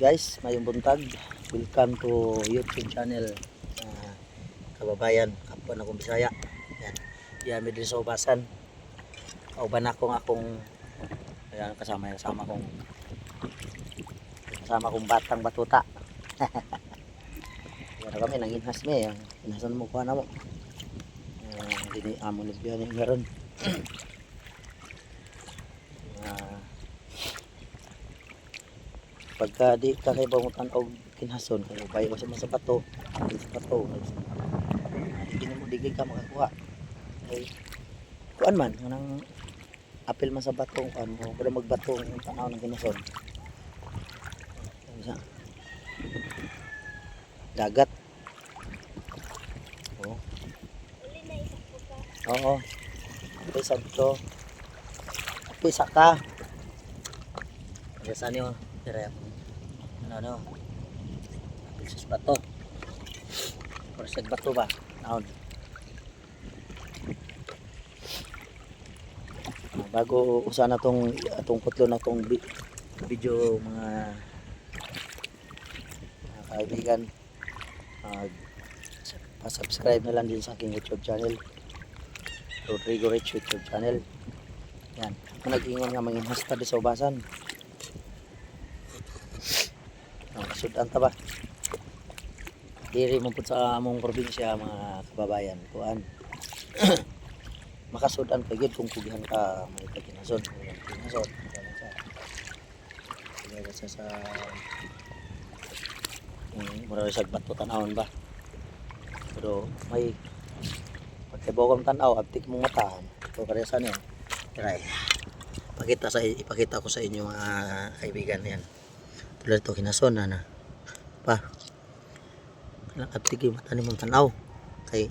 Guys, mayong buntag. Welcome to YouTube channel Kababayan, kapwa na kong Bisaya. Yan. Yan, medyo sa ubasan. Kauban akong ayan, kasama kong batang batuta. Yan kami nang inhas me, yang inhasan mo kuha na mo. Dini amo libyan yung meron. Pagka di ka kay bangutan og kinhason kay bayo sa bato, hindi mo digay ka makakuha. Ay kuan man nang apil man sa bato kan mo pwede magbato ang tanaw ng kinhason. Dagat. Oh. Oo. Pisag to. Pisa ka. Biasa niyo, dire ano pisos bato perseg bato ba naon. Bago usa na atong putlo na tong video mga kaibigan, pa-subscribe na lang din sa aking YouTube channel, Rodrigo Rich YouTube channel. Yan, kung nag-ingon nga mga hasta di sa ubasan. Sudan ta ba? Diri mo pud sa among probinsya mga kababayan, kuan. Makasudan ka gid kung pugihan ka may kinhason. Kinhason sa mura sa bato tanawon ba. Pero may pagkabogong tanaw abtik mong mata. So pareha niyo. Try. Ipakita ko sa inyo mga kaibigan yan. Tulad ito kinason na pa abtik yung mata ni mong tanaw kay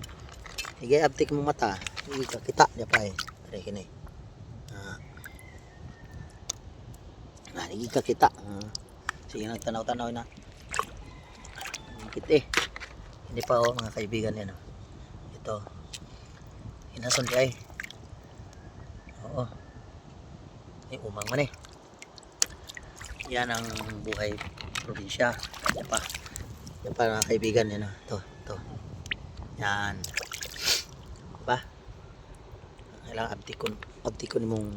higay abtik mong mata hindi ka kita niya pa tari kini hindi ka kita sige nagtanaw-tanaw na kita hindi pa mga kaibigan yan ito kinason di ay oo yung umang man yan ang buhay probinsya. Yan pa mga kaibigan yan to yan ba kailangan abtikon mong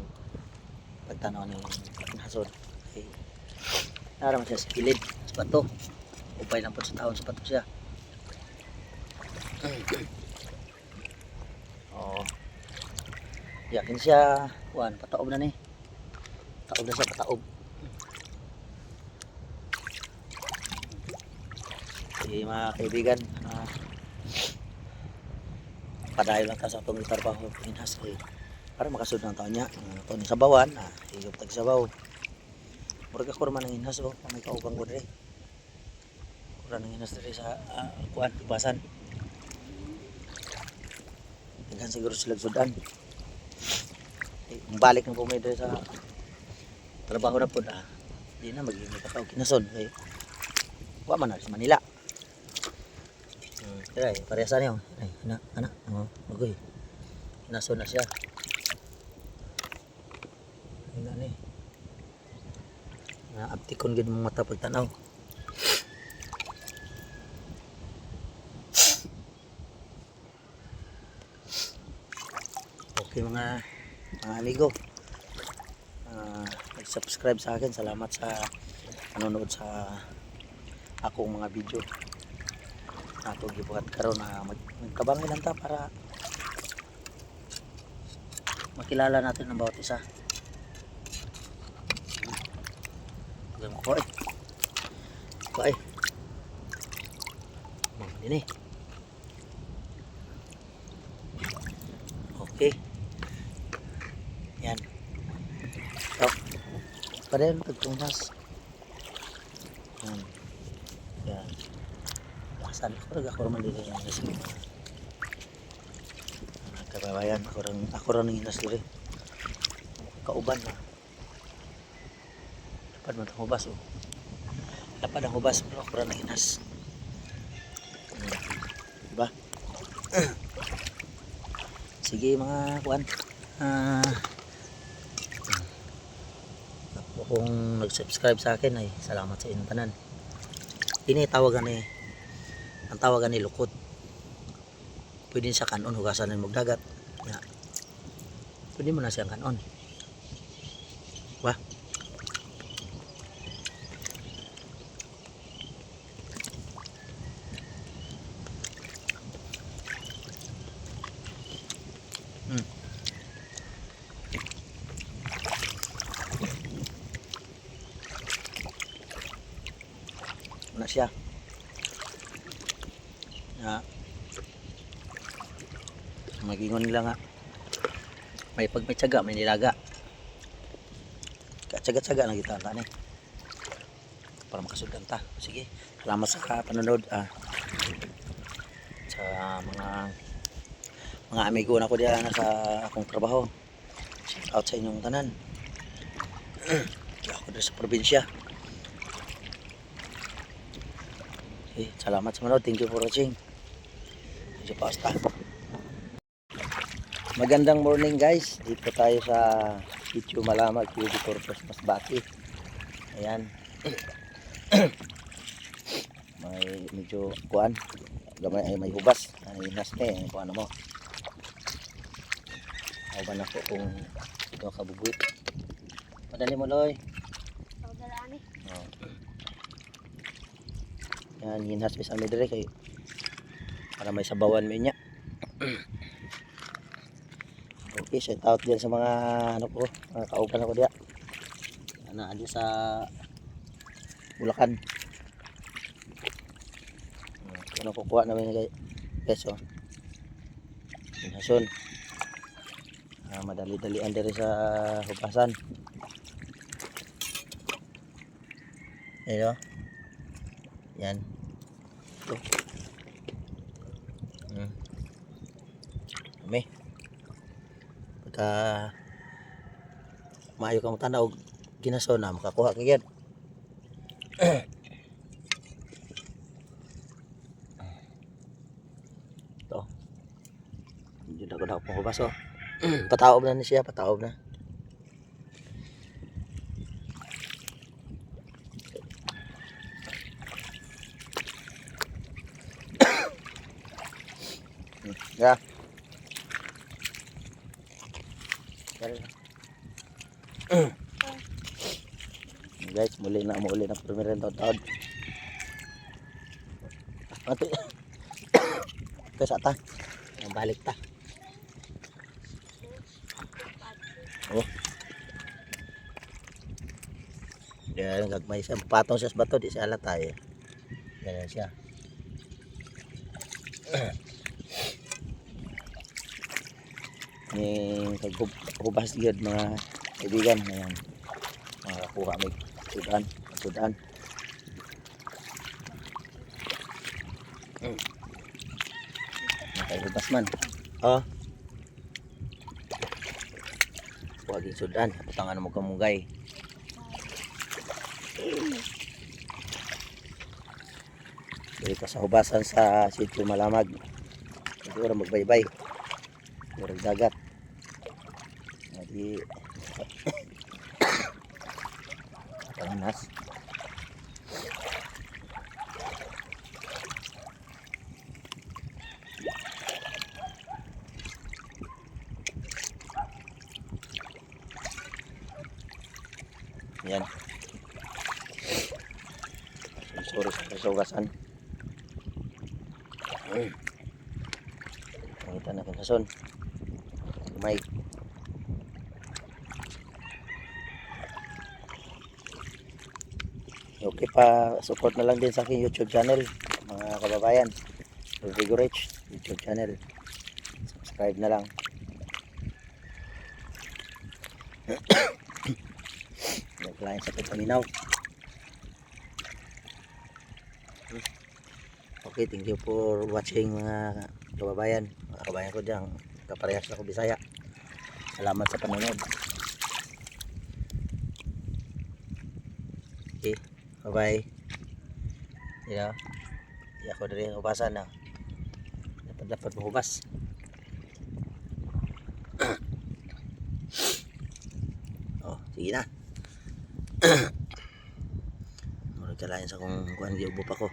pagtanaw ng kinhason okay. Naramang siya sa kilid sa bato upay lang po sa taon sa bato siya yakin siya kuhan pataob na ni pataob na siya pataob. Mga kaibigan, padayon lang ta sa itong trabaho pinhas para makasunod ng taon niya ito ni sabawan higop tag sabaw murag ako man ng inhas may kaubang ko dire kurang ng inhas dire sa kuan ibasan tingnan siguro sila sudan balik ng pumay dire sa trabaho na po di na magiging katao kinason wa man na sa Manila. Ay, parehas niyo. Ay, anak. Bagoy. Naso na siya. Ay na ni. Naaptikon gid mong mata pagtanaw. Okay mga amigo. Nag-subscribe sa akin. Salamat sa panonood sa akong mga video. Ato gibuhat karon magkabangay lang ta para makilala natin ang bawat isa. Gawin ko ini okay yan so pareho pagtumas yan saan ako naman dito yung inas kababayan ako rin ng inas dito kauban na lapad mo ng hubas lapad ang hubas pero ako rin ng inas diba sige mga kuwan akong nag-subscribe sa akin ay salamat sa inyong tanan. Ini tawagan ni ang tawagan ni lukot. Pwede sa kanon hugasan ng magdagat. Ya. Pwede mo na siyang kanon. Wah. Na siya. Ya. Magingon nila nga. May pag may tiyaga, may nilaga. Tiyaga-tiyaga na kita ni. Para makasudan ta. Sige. Salamat sa panonood. Sa mga amigo na ko diyan sa akong trabaho. Shout out sa inyong tanan. Ako dito sa probinsya. Okay, salamat sa manood. Thank you for watching. Medyo pasta. Magandang morning guys. Dito tayo sa Sitio Malamag, QB Corpus Masbate. Ayan. May medyo kuan. Gamay ay may hubas. Inas na eh. Kuan mo. Awan ako kung ito kabubuit. Padali mo loy. Pagdalani. Oh. Yan, hinas sa midre kay para may sabawan mo niya. Okay, shout out diyan sa mga ano ko, mga kauban ko diya. Ana adi sa Bulacan. Ano kukuha namin kay peso. Hinason. Madali-dalian diri sa hubasan. Ayo. Yan. Ito. Kami. Pagka maayo ka mo tanaw, ginaso na, makakuha ka yan. Ito. Hindi na ko na akong hubaso. Pataob na siya, pataob na. Ya. Guys, muli na primeran taon. Ate. Kesa ta. Yang balik ta. Oh. Yan gagmay siya, patong siya sa bato, di siya halata eh. Ganyan siya. Yung paghubas yun mga kaibigan, ayan, makakuha may sudan makaghubas man huwag yung sudan, putangan mo kamugay. Dili ka sa hubasan sa Sitio Malamag, siguro magbaybay siguro dagat. Jadi panas. Yan. Sorry sa ugasan. Kita na kason. May okay pa, support na lang din sa aking YouTube channel mga kababayan. Rodrigo Rich YouTube channel, subscribe na lang. Naglayan sa pagpaminaw. Okay, thank you for watching mga kababayan ko dyan, kaparehas na ko Bisaya. Salamat sa panonood. Okay, bye bye. Di ako dari hubasan na. Dapat mahubas. Oh, sige na. kalayan sa kung kuan giubo pa ko.